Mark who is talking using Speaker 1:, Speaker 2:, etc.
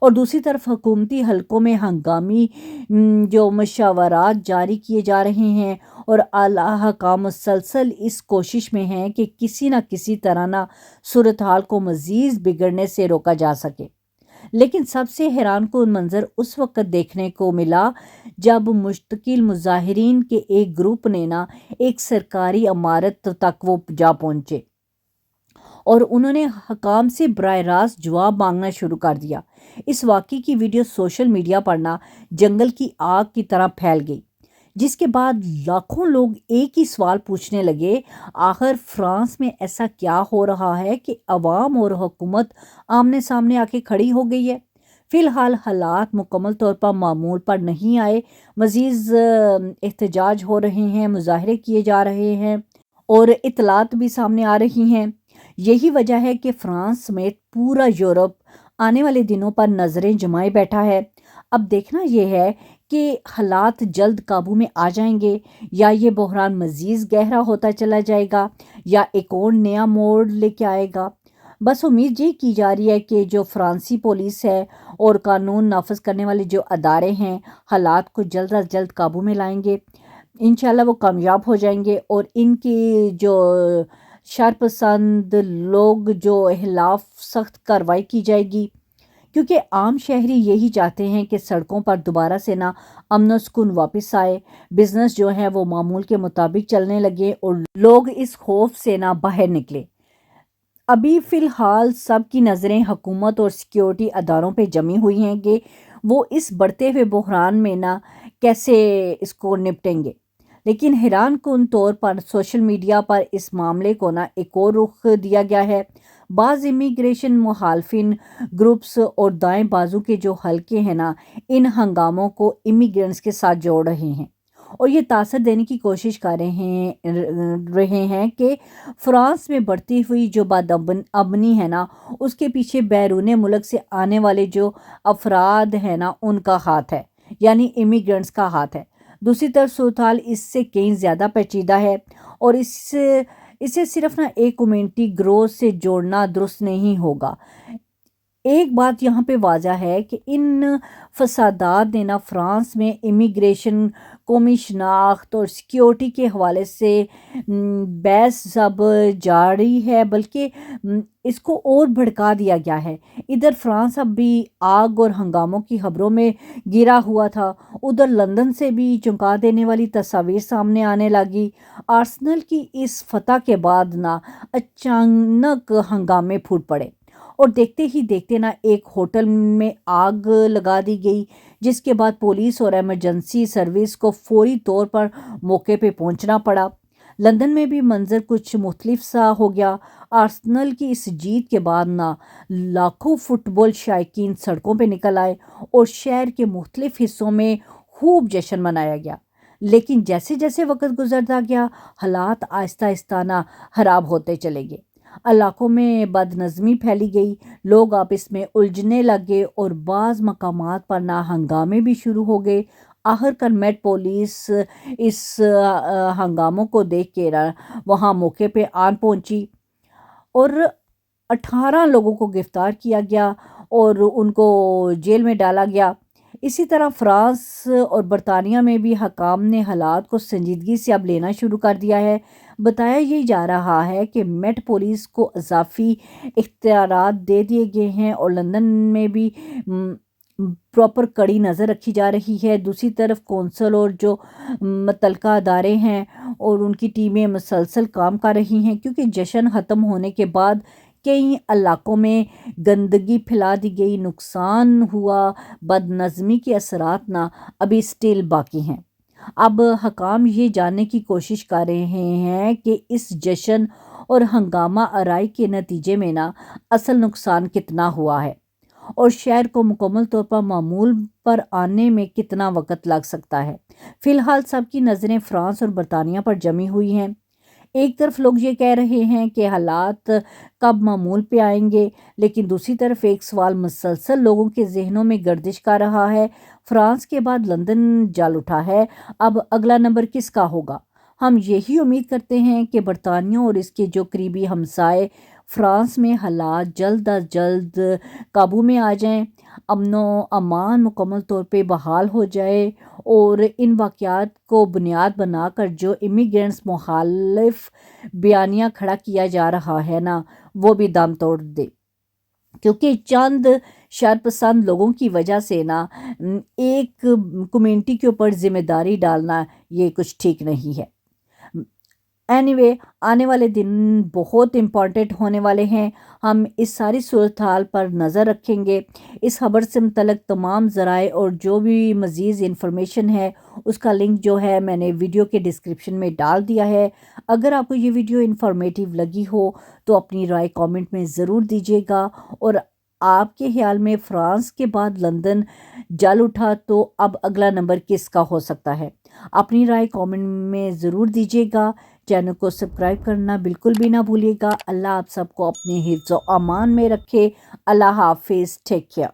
Speaker 1: اور دوسری طرف حکومتی حلقوں میں ہنگامی جو مشاورات جاری کیے جا رہے ہیں اور اعلیٰ حکام مسلسل اس کوشش میں ہیں کہ کسی نہ کسی طرح نہ صورتحال کو مزید بگڑنے سے روکا جا سکے۔ لیکن سب سے حیران کن منظر اس وقت دیکھنے کو ملا جب مشتعل مظاہرین کے ایک گروپ نے ایک سرکاری عمارت تک وہ جا پہنچے اور انہوں نے حکام سے براہ راست جواب مانگنا شروع کر دیا۔ اس واقعے کی ویڈیو سوشل میڈیا پر جنگل کی آگ کی طرح پھیل گئی، جس کے بعد لاکھوں لوگ ایک ہی سوال پوچھنے لگے، آخر فرانس میں ایسا کیا ہو رہا ہے کہ عوام اور حکومت آمنے سامنے آ کے کھڑی ہو گئی ہے؟ فی الحال حالات مکمل طور پر معمول پر نہیں آئے، مزید احتجاج ہو رہے ہیں، مظاہرے کیے جا رہے ہیں اور اطلاعات بھی سامنے آ رہی ہیں۔ یہی وجہ ہے کہ فرانس سمیت پورا یورپ آنے والے دنوں پر نظریں جمائے بیٹھا ہے۔ اب دیکھنا یہ ہے کہ حالات جلد قابو میں آ جائیں گے یا یہ بحران مزید گہرا ہوتا چلا جائے گا یا ایک اور نیا موڑ لے کے آئے گا۔ بس امید یہ کی جا رہی ہے کہ جو فرانسی پولیس ہے اور قانون نافذ کرنے والے جو ادارے ہیں حالات کو جلد از جلد قابو میں لائیں گے، انشاءاللہ وہ کامیاب ہو جائیں گے اور ان کی جو شرپسند لوگ جو خلاف سخت کارروائی کی جائے گی، کیونکہ عام شہری یہی چاہتے ہیں کہ سڑکوں پر دوبارہ سے امن و سکون واپس آئے، بزنس جو ہیں وہ معمول کے مطابق چلنے لگے اور لوگ اس خوف سے باہر نکلے۔ ابھی فی الحال سب کی نظریں حکومت اور سیکیورٹی اداروں پہ جمی ہوئی ہیں کہ وہ اس بڑھتے ہوئے بحران میں کیسے اس کو نپٹیں گے۔ لیکن حیران کن طور پر سوشل میڈیا پر اس معاملے کو ایک اور رخ دیا گیا ہے۔ بعض امیگریشن مخالفین گروپس اور دائیں بازو کے جو حلقے ہیں ان ہنگاموں کو امیگرینٹس کے ساتھ جوڑ رہے ہیں اور یہ تاثر دینے کی کوشش کر رہے ہیں کہ فرانس میں بڑھتی ہوئی جو بد امنی ہے اس کے پیچھے بیرون ملک سے آنے والے جو افراد ہیں ان کا ہاتھ ہے، یعنی امیگرینٹس کا ہاتھ ہے۔ دوسری طرف صورتحال اس سے کہیں زیادہ پیچیدہ ہے اور اسے صرف ایک کمیونٹی گروہ سے جوڑنا درست نہیں ہوگا۔ ایک بات یہاں پہ واضح ہے کہ ان فسادات نے فرانس میں امیگریشن، قومی شناخت اور سیکیورٹی کے حوالے سے بحث سب جاری ہے، بلکہ اس کو اور بھڑکا دیا گیا ہے۔ ادھر فرانس اب بھی آگ اور ہنگاموں کی خبروں میں گھرا ہوا تھا، ادھر لندن سے بھی چونکا دینے والی تصاویر سامنے آنے لگی۔ آرسنل کی اس فتح کے بعد اچانک ہنگامے پھوٹ پڑے اور دیکھتے ہی دیکھتے ایک ہوٹل میں آگ لگا دی گئی، جس کے بعد پولیس اور ایمرجنسی سروس کو فوری طور پر موقع پہ پہنچنا پڑا۔ لندن میں بھی منظر کچھ مختلف سا ہو گیا۔ آرسنل کی اس جیت کے بعد لاکھوں فٹ بال شائقین سڑکوں پہ نکل آئے اور شہر کے مختلف حصوں میں خوب جشن منایا گیا۔ لیکن جیسے جیسے وقت گزرتا گیا حالات آہستہ آہستہ خراب ہوتے چلے گئے، علاقوں میں بد نظمی پھیلی گئی، لوگ آپس میں الجھنے لگے اور بعض مقامات پر ہنگامے بھی شروع ہو گئے۔ آخر کار میٹ پولیس اس ہنگاموں کو دیکھ کے وہاں موقع پہ آن پہنچی اور 18 لوگوں کو گرفتار کیا گیا اور ان کو جیل میں ڈالا گیا۔ اسی طرح فرانس اور برطانیہ میں بھی حکام نے حالات کو سنجیدگی سے اب لینا شروع کر دیا ہے۔ بتایا یہ جا رہا ہے کہ میٹ پولیس کو اضافی اختیارات دے دیے گئے ہیں اور لندن میں بھی پراپر کڑی نظر رکھی جا رہی ہے۔ دوسری طرف کونسل اور جو متعلقہ ادارے ہیں اور ان کی ٹیمیں مسلسل کام کر رہی ہیں، کیونکہ جشن ختم ہونے کے بعد کئی علاقوں میں گندگی پھیلا دی گئی، نقصان ہوا، بد نظمی کے اثرات ابھی سٹل باقی ہیں۔ اب حکام یہ جاننے کی کوشش کر رہے ہیں کہ اس جشن اور ہنگامہ آرائی کے نتیجے میں اصل نقصان کتنا ہوا ہے اور شہر کو مکمل طور پر معمول پر آنے میں کتنا وقت لگ سکتا ہے۔ فی الحال سب کی نظریں فرانس اور برطانیہ پر جمی ہوئی ہیں۔ ایک طرف لوگ یہ کہہ رہے ہیں کہ حالات کب معمول پہ آئیں گے، لیکن دوسری طرف ایک سوال مسلسل لوگوں کے ذہنوں میں گردش کر رہا ہے، فرانس کے بعد لندن جل اٹھا ہے، اب اگلا نمبر کس کا ہوگا؟ ہم یہی امید کرتے ہیں کہ برطانیہ اور اس کے جو قریبی ہمسائے فرانس میں حالات جلد از جلد قابو میں آ جائیں، امن و امان مکمل طور پہ بحال ہو جائے اور ان واقعات کو بنیاد بنا کر جو امیگرینٹس مخالف بیانیہ کھڑا کیا جا رہا ہے نا، وہ بھی دم توڑ دے، کیونکہ چند شرپسند لوگوں کی وجہ سے نا ایک کمیونٹی کے اوپر ذمہ داری ڈالنا یہ کچھ ٹھیک نہیں ہے۔ اینی آنے والے دن بہت امپورٹنٹ ہونے والے ہیں، ہم اس ساری صورتحال پر نظر رکھیں گے۔ اس خبر سے متعلق تمام ذرائع اور جو بھی مزید انفارمیشن ہے اس کا لنک جو ہے میں نے ویڈیو کے ڈسکرپشن میں ڈال دیا ہے۔ اگر آپ کو یہ ویڈیو انفارمیٹیو لگی ہو تو اپنی رائے کامنٹ میں ضرور دیجیے گا، اور آپ کے خیال میں فرانس کے بعد لندن جل اٹھا تو اب اگلا نمبر کس کا ہو سکتا ہے؟ اپنی رائے کامنٹ میں ضرور دیجیے گا۔ چینل کو سبسکرائب کرنا بالکل بھی نہ بھولیے گا۔ اللہ آپ سب کو اپنے حفظ و امان میں رکھے۔ اللہ حافظ، ٹیک کیئر۔